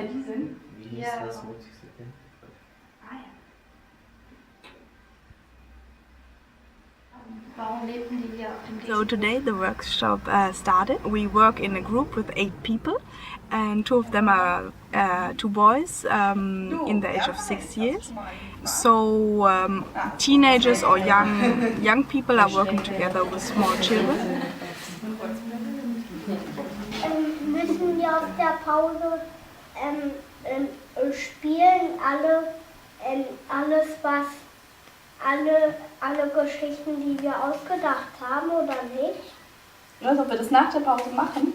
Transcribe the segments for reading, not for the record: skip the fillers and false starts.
die sind? Wie hieß das mutigste Kind? Ah ja. So today the workshop started. We work in a group with 8 people, and 2 of them are 2 boys in the age of 6 years. So teenagers or young people are working together with small children. Müssen wir auf der Pause spielen alles was alle Geschichten, die wir ausgedacht haben, oder nicht? Also, ob wir das nach der Pause machen?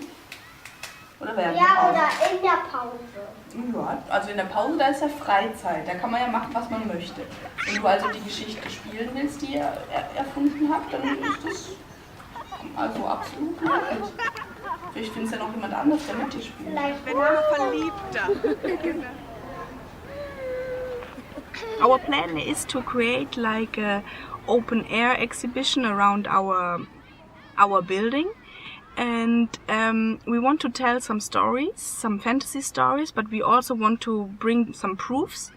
Oder während der Ja, Pause? oder in der Pause. Ja, also in der Pause, da ist ja Freizeit. Da kann man ja machen, was man möchte. Wenn du also die Geschichte spielen willst, die ihr erfunden habt, dann ist das also absolut möglich. Vielleicht findest du ja noch jemand anderes, der mit dir spielt. Vielleicht Verliebter. Our plan is to create like a open air exhibition around our building, and we want to tell some stories, some fantasy stories, but we also want to bring some proofs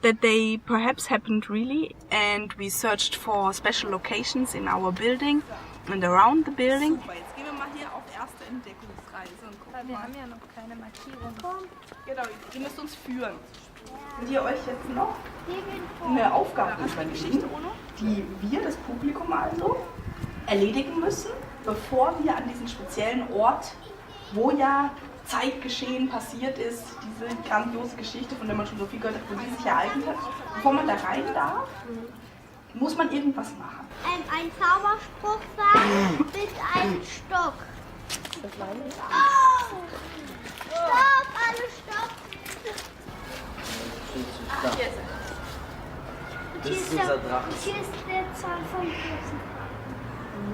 that they perhaps happened really, and we searched for special locations in our building and around the building. Super, jetzt gehen wir mal hier auf erste Entdeckungsreise und gucken Wir mal. haben ja noch keine Markierung. Genau, ihr müsst uns führen. Und ihr euch jetzt noch eine Aufgabe überlegen, die wir, das Publikum also, erledigen müssen, bevor wir an diesen speziellen Ort, wo ja Zeitgeschehen passiert ist, diese grandiose Geschichte, von der man schon so viel gehört hat, wo die sich ereignet hat, bevor man da rein darf, muss man irgendwas machen. ein Zauberspruch sagen mit einem Stock. Oh! Stopp, alle stopp! Das ist unser Drache. Hier ist der Zahl von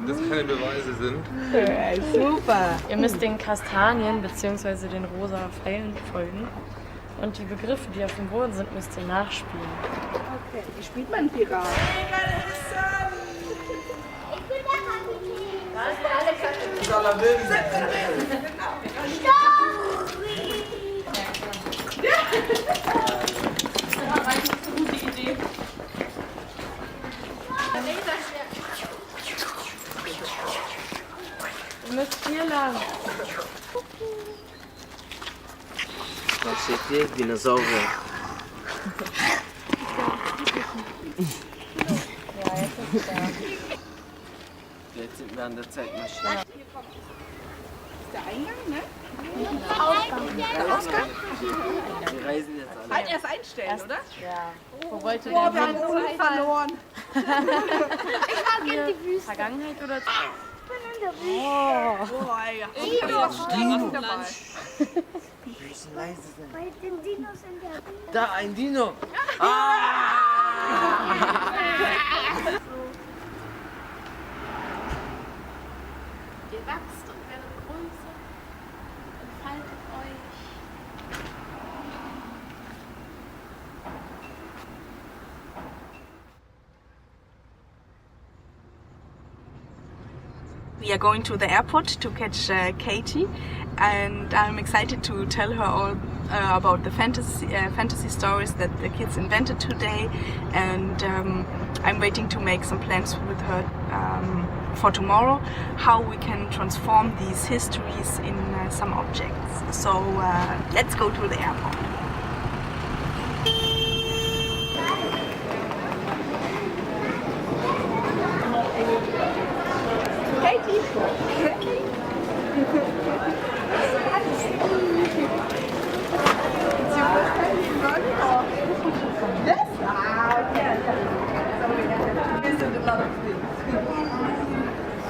Das keine Beweise sind. Super! Ihr müsst den Kastanien bzw. den rosa Pfeilen folgen. Und die Begriffe, die auf dem Boden sind, müsst ihr nachspielen. Okay, wie spielt man Pirat? Ich bin der Kapitän. Ihr müsst hier lang. Was steht hier? Dinosaurier. Ja, jetzt ist da. Jetzt sind wir an der Zeitmaschine. Das ist der Eingang, ne? Der Ausgang. Wir reisen jetzt alle. Halt erst einstellen, oder? Ja. Wo wollt ihr Boah, denn wir haben hin? Uli verloren. Vergangenheit oder Boah, ja. Ich bin auch streng dabei. Wir müssen leise sein. Bei den Dinos in der Welt. Da, ein Dino! Ihr wachst und werdet größer und faltet euch. We are going to the airport to catch Katie, and I'm excited to tell her all about the fantasy stories that the kids invented today, and I'm waiting to make some plans with her for tomorrow, how we can transform these histories in some objects. So let's go to the airport.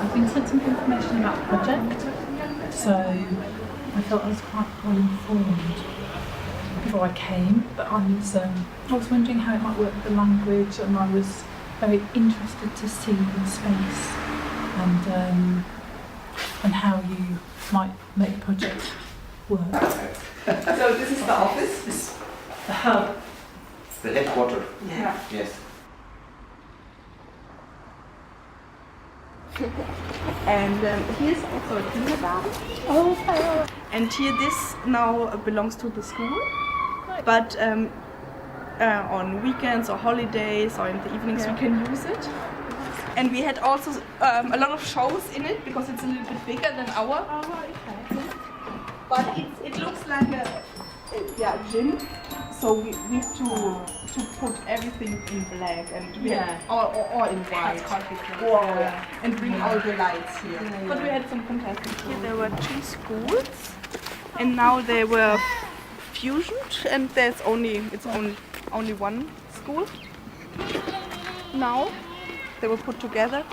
I've been sent some information about the project, so I felt I was quite well informed before I came. But I was wondering how it might work with the language, and I was very interested to see the space and how you might make the project work. So this is the office. It's the hub. It's the headquarters. Yeah. Yes. And here's also a kindergarten. Oh, and here this now belongs to the school. but on weekends or holidays or in the evenings we can use it. And we had also a lot of shows in it because it's a little bit bigger than our. But it looks like a gym, so we have to put everything in black and or in white, and bring all the lights here. But we had some fantastic. Here there were 2 schools, and now they were fusioned, and it's only one school now. They were put together,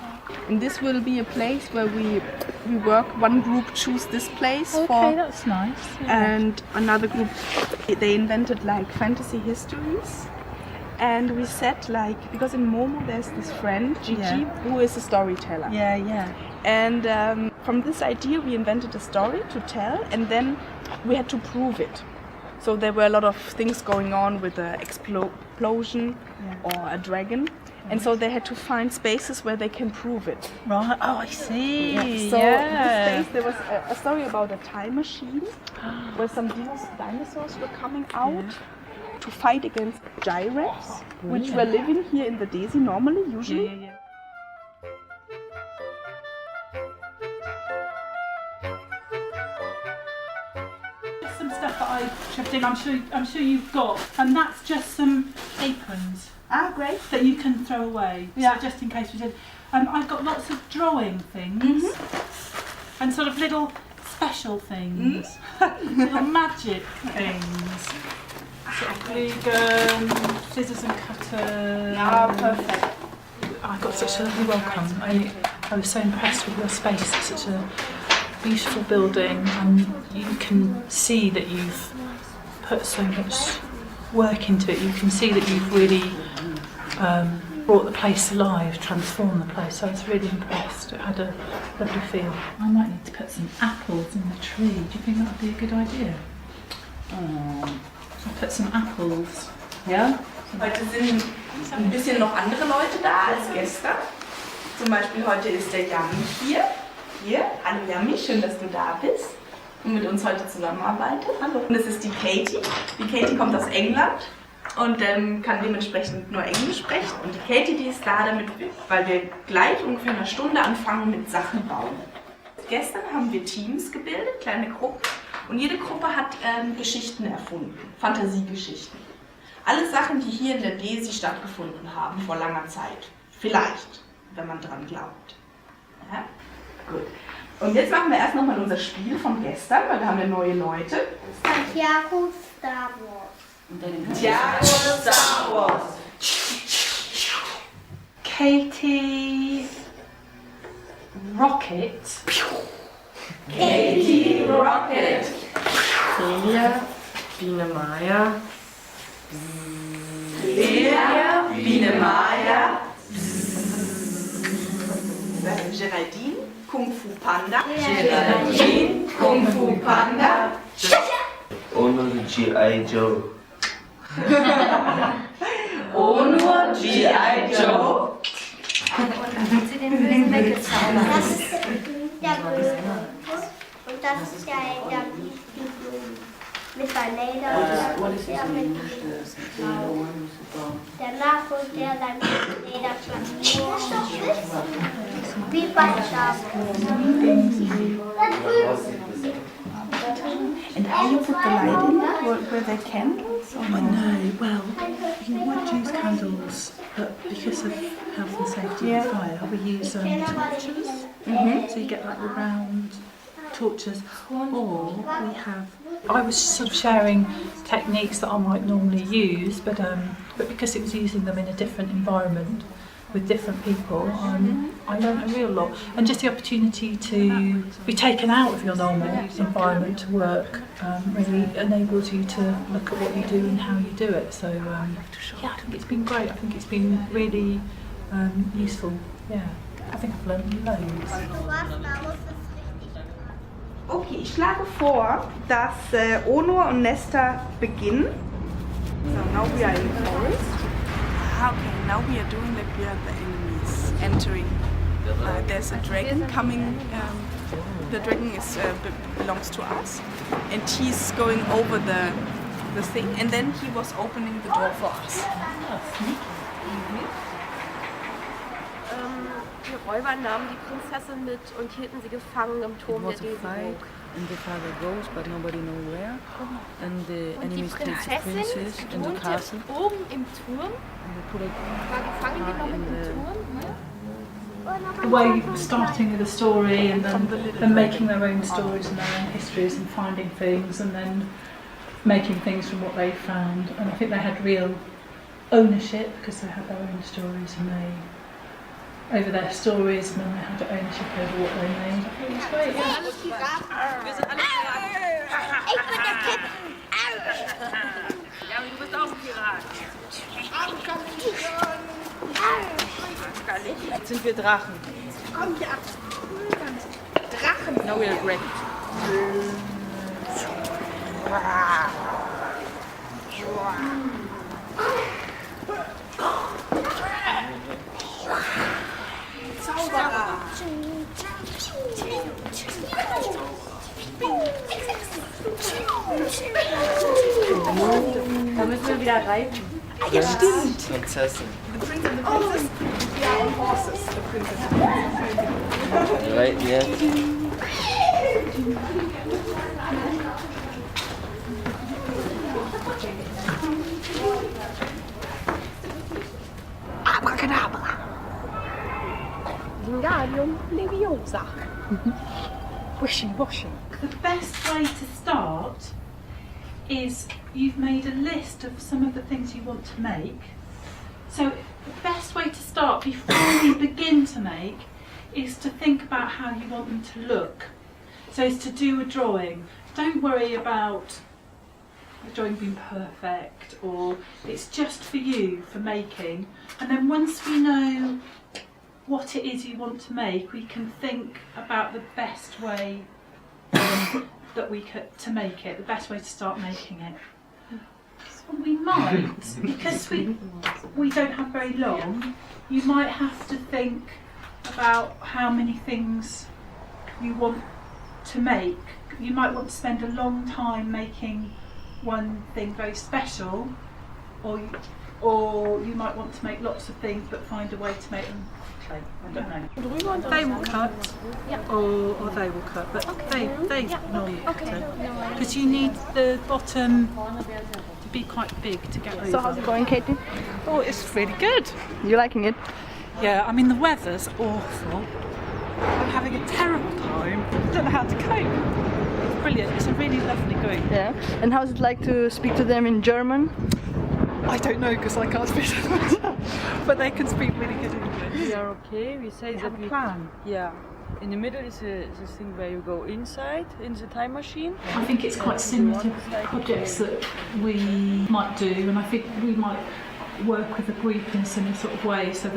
and this will be a place where we work. One group choose this place Okay, that's nice. Yeah. and another group they invented like fantasy histories. And we said like, because in Momo there's this friend Gigi who is a storyteller. And from this idea we invented a story to tell, and then we had to prove it. So there were a lot of things going on with an explosion or a dragon. And so they had to find spaces where they can prove it. Right. Oh, I see. So in this space there was a story about a time machine where some dinosaurs were coming out to fight against giraffes, which were living here in the Desi normally, usually. Some stuff that I shoved in. I'm sure you've got, and that's just some aprons. Ah, great. That you can throw away. So just in case we did. I've got lots of drawing things and sort of little special things, little magic things. Sort of glue gun, scissors and cutters. Ah, perfect. I got such a lovely welcome. I was so impressed with your space. It's such a beautiful building, and you can see that you've put so much work into it. You can see that you've really brought the place alive, transformed the place. So I was really impressed. It had a lovely feel. I might need to put some apples in the tree. Do you think that would be a good idea? I'll put some apples. Ja. Heute sind ein bisschen noch andere Leute da als gestern. Zum Beispiel heute ist der Yami hier. Hallo Yami, schön, dass du da bist und mit uns heute zusammenarbeitet. Hallo. Und das ist die Katie. Die Katie kommt aus England und kann dementsprechend nur Englisch sprechen. Und die Katie, die ist da, weil wir gleich ungefähr eine Stunde anfangen mit Sachen bauen. Gestern haben wir Teams gebildet, kleine Gruppen. Und jede Gruppe hat Geschichten erfunden, Fantasiegeschichten. Alle Sachen, die hier in der Desi stattgefunden haben vor langer Zeit. Vielleicht, wenn man dran glaubt. Ja? Gut. Und jetzt machen wir erst nochmal unser Spiel von gestern, weil da haben wir neue Leute. Santiago Star Wars. Santiago Star Wars. Katie Rocket. Katie Rocket. Celia, Biene Maya. Celia, Biene Maya. Geraldine, Kung Fu Panda. Geraldine, Kung Fu Panda. Ono G.I. Joe. Ono G.I. Joe. Hat sie den Bösen weggezaubert? Das ist der Böse. Und das ist der mit Vanilla und der mit danach holt der dann Lederplatten. Wie bei Schafen. And how you put the light in? Were there candles? Or No, well, you would use candles, but because of health and safety and fire, we use torches. So you get like the round torches, or we have. I was sort of sharing techniques that I might normally use, but because it was using them in a different environment with different people, I learned a real lot. And just the opportunity to be taken out of your normal environment to work really enables you to look at what you do and how you do it. So yeah, I think it's been great. I think it's been really useful. Yeah, I think I've learned loads. Okay, ich schlage vor, dass Onur und Nesta beginnen. So now we are in the forest. Okay, now we are doing like we are the enemies entering. There's a dragon coming. The dragon belongs to us, and he's going over the thing, and then he was opening the door for us. Die Räuber nahmen die Prinzessin mit und hielten sie gefangen im Turm der Desiburg. And the father goes, but nobody knows where. And the Und die enemies take the Prinzessin princess in the wohnte castle. oben im Turm, And they put it war gefangen genommen in im the Turm. The way starting with a story and then making their own stories and their own histories and finding things and then making things from what they found. And I think they had real ownership because they had their own stories and they over their stories and then they had ownership over what they made. I think it was great, yeah. Ich bin der Tipp. Ja, du bist auch ein Pirat. Jetzt sind wir Drachen. Komm hier ab. Drachen. No regret. Zauberer. Da müssen wir wieder reiten. Ja, stimmt. Prinzessin. The prince and the princess, we are on horses. The princess and the princess. Right, yeah. Abracadabra. Wingardium Leviosa. Wishy washy. The best way to start is you've made a list of some of the things you want to make. So the best way to start before you begin to make is to think about how you want them to look. So it's to do a drawing. Don't worry about the drawing being perfect or it's just for you for making. And then once we know what it is you want to make, we can think about the best way that we could to make it, the best way to start making it. So we might, because we don't have very long, you might have to think about how many things you want to make. You might want to spend a long time making one thing very special, or you might want to make lots of things but find a way to make them okay, I don't know. They will cut, or they will cut, but they normally cut it. Because you need the bottom to be quite big to get over. So how's it going, Katie? Oh, it's really good. You liking it? Yeah, I mean the weather's awful. I'm having a terrible time. I don't know how to cope. It's brilliant. It's a really lovely group. Yeah. And how's it like to speak to them in German? I don't know because I can't speak German, but they can speak really good English. We are okay. We say We that have a we plan. Yeah. In the middle is this thing where you go inside in the time machine. I think it's quite similar to projects that we might do, and I think we might work with a group in a similar sort of way. So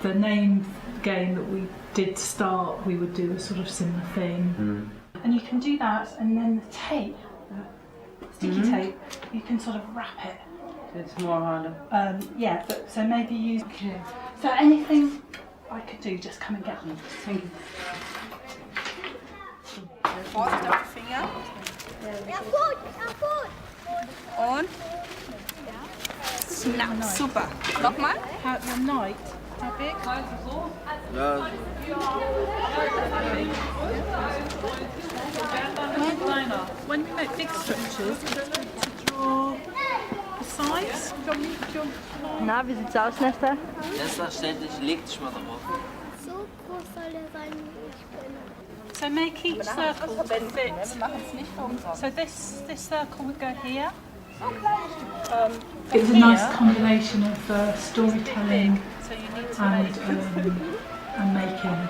the name game that we did start, we would do a sort of similar thing. And you can do that, and then the tape, sticky tape, you can sort of wrap it. It's more harder. Yeah, but so maybe use. So anything I could do, just come and get me. Thank you. Vorsicht auf die Finger. Ja gut, ja gut. Und snap. Super. Nochmal. How night? How big? Ja, When we make big structures, it's good to draw the size. Na, wie sieht's aus, Nesta? selbstverständlich, leg dich mal drauf. So groß soll der sein, wie ich bin. So make each circle fit. Wir machen es nicht für umsonst. So this circle would go here. It was a nice combination of storytelling and making.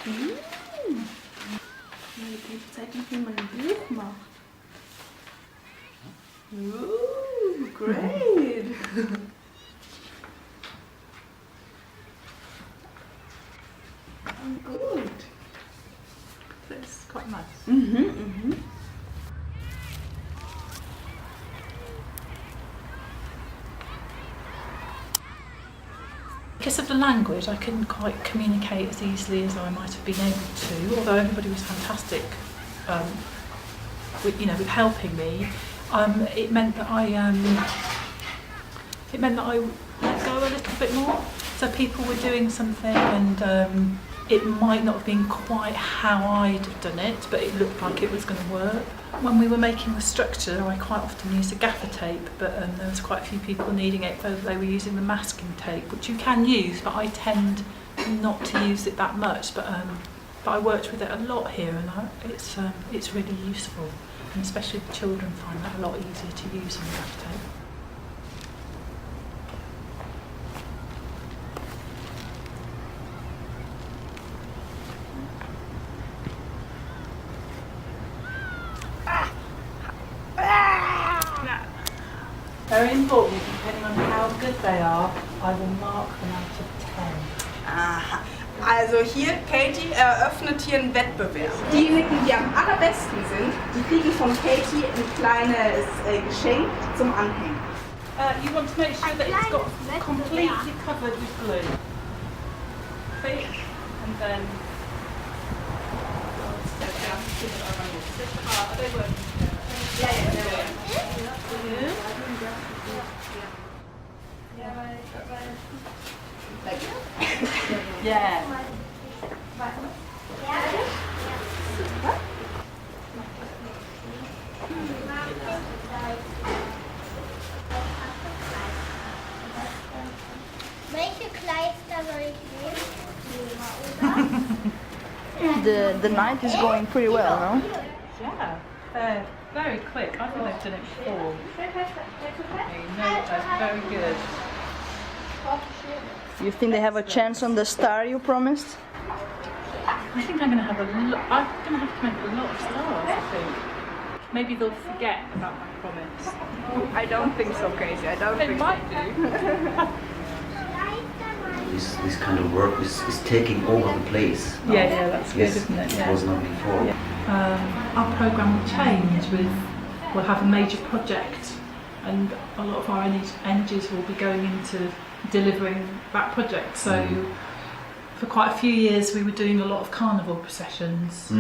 Die Zeit, wie man ein Buch macht. Ooh, great! Good. It's quite nice. Because of the language, I couldn't quite communicate as easily as I might have been able to, although everybody was fantastic with helping me. It meant that I let go a little bit more. So people were doing something and it might not have been quite how I'd have done it, but it looked like it was going to work. When we were making the structure, I quite often used a gaffer tape, but there was quite a few people needing it, though they were using the masking tape, which you can use, but I tend not to use it that much. But I worked with it a lot here, and it's really useful, and especially the children find that a lot easier to use than the gaffer tape. Very important, depending on how good they are, I will mark them out of 10. Aha. Also hier, Katie eröffnet hier einen Wettbewerb. Diejenigen, die am allerbesten sind, die kriegen von Katie ein kleines Geschenk zum Anhängen. You want to make sure that it's got completely covered with glue. Thick, and then... They work together. Yeah. Welche Kleister soll ich nehmen? The night is going pretty well, no? Yeah, they're very quick. I think they've done it before. That's very good. You think they have a chance on the star you promised? I think I'm going to have to make a lot of stars, I think. Maybe they'll forget about my promise. I don't think so, Casey. I don't They think might so. do. This kind of work is taking over the place. Yeah, that's good, isn't it? It was not before. Yeah. Our programme will change. We'll have a major project, and a lot of our energies will be going into delivering that project. So for quite a few years we were doing a lot of carnival processions,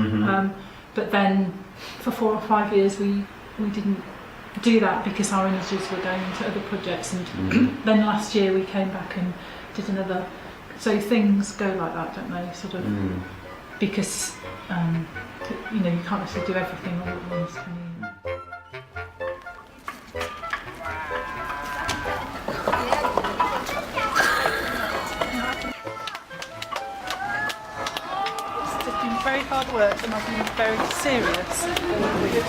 but then for 4 or 5 years we didn't do that because our energies were going into other projects, and then last year we came back and did another. So things go like that, don't they? Sort of because you can't necessarily do everything all at once, can you? It's been very hard work, and I've been very serious all week.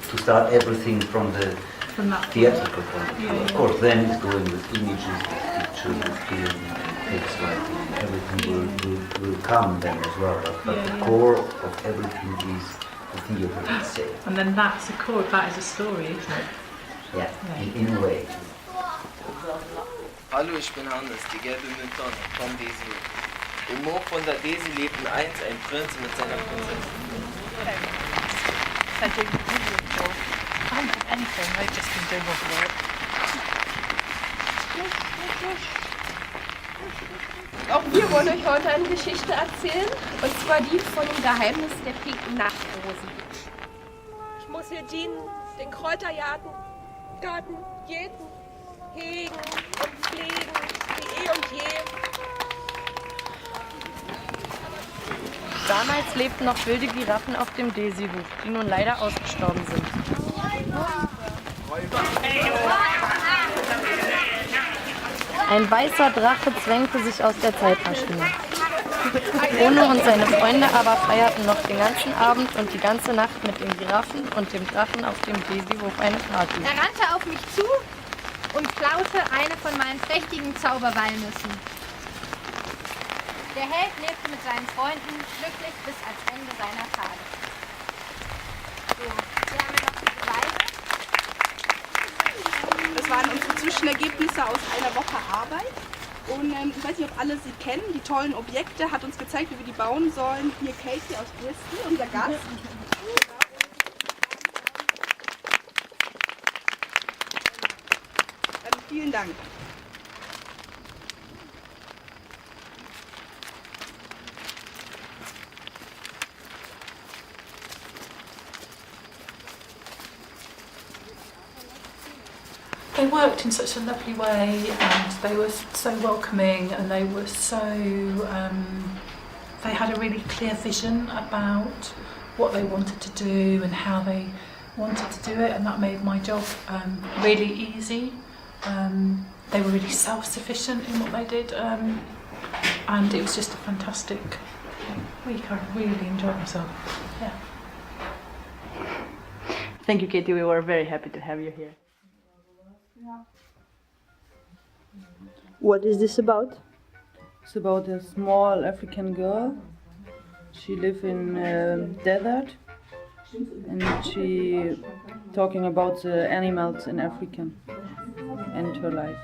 To start everything from the that theatrical point of view. Of course, then it's going with images, with pictures, with film, text writing. Everything will come then as well. But the core of everything is the theatre itself. And then that's a core. That is a story, isn't it? Yeah, in a way. Hallo, ich bin Hannes, die gelbe Mülltonne vom Daisy. Im Moor von der Daisy lebten einst ein Prinz mit seiner Prinzessin. I haven't done anything, they've just been doing all the work. Auch wir wollen euch heute eine Geschichte erzählen, und zwar die von dem Geheimnis der pinken Nachtrosen. Ich muss hier dienen, den Kräutergarten jäten, hegen und pflegen, wie eh und je. Damals lebten noch wilde Giraffen auf dem Daisy-Hof, die nun leider ausgestorben sind. Ein weißer Drache zwängte sich aus der Zeitmaschine. Bruno und seine Freunde aber feierten noch den ganzen Abend und die ganze Nacht mit den Giraffen und dem Drachen auf dem Daisy-Hof eine Party. Er rannte auf mich zu und klaute eine von meinen prächtigen Zauberwalnüssen. Der Held lebte mit seinen Freunden glücklich bis ans Ende seiner Tage. So, hier haben wir noch die Beweise. Das waren unsere Zwischenergebnisse aus einer Woche Arbeit. Und ich weiß nicht, ob alle sie kennen, die tollen Objekte, hat uns gezeigt, wie wir die bauen sollen. Hier Katie aus Bristol, unser Gast. Vielen Dank. They worked in such a lovely way, and they were so welcoming, and they were so they had a really clear vision about what they wanted to do and how they wanted to do it, and that made my job really easy. They were really self-sufficient in what they did, and it was just a fantastic week. I really enjoyed myself. Yeah. Thank you, Katie. We were very happy to have you here. What is this about? It's about a small African girl. She lives in desert, and she talking about the animals in Africa and her life.